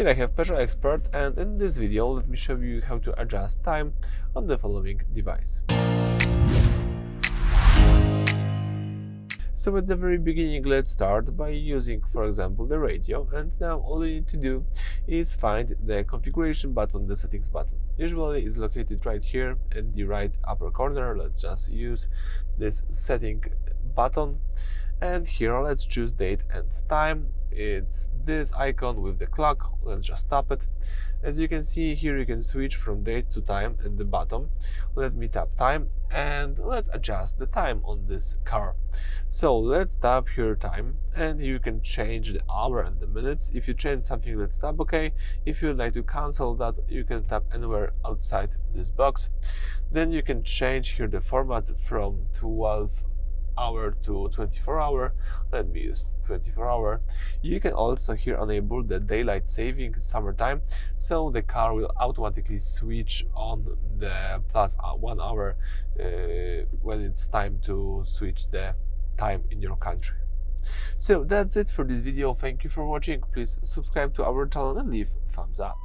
Here I have Peugeot Expert, and in this video let me show you how to adjust time on the following device. So at the very beginning, let's start by using, for example, the radio, and now all you need to do is find the configuration button, the settings button. Usually it's located right here in the right upper corner. Let's just use this setting button, and here let's choose date and time. It's this icon with the clock. Let's just tap it. As you can see here, you can switch from date to time at the bottom. Let me tap time, and let's adjust the time on this car. So let's tap here time, and you can change the hour and the minutes. If you change something, let's tap OK. If you'd like to cancel that, you can tap anywhere outside this box. Then you can change here the format from 12-hour to 24-hour. Let me use 24-hour. You can also here enable the daylight saving summertime, so the car will automatically switch on the plus 1 hour when it's time to switch the time in your country. So that's it for this video. Thank you for watching. Please subscribe to our channel and leave a thumbs up.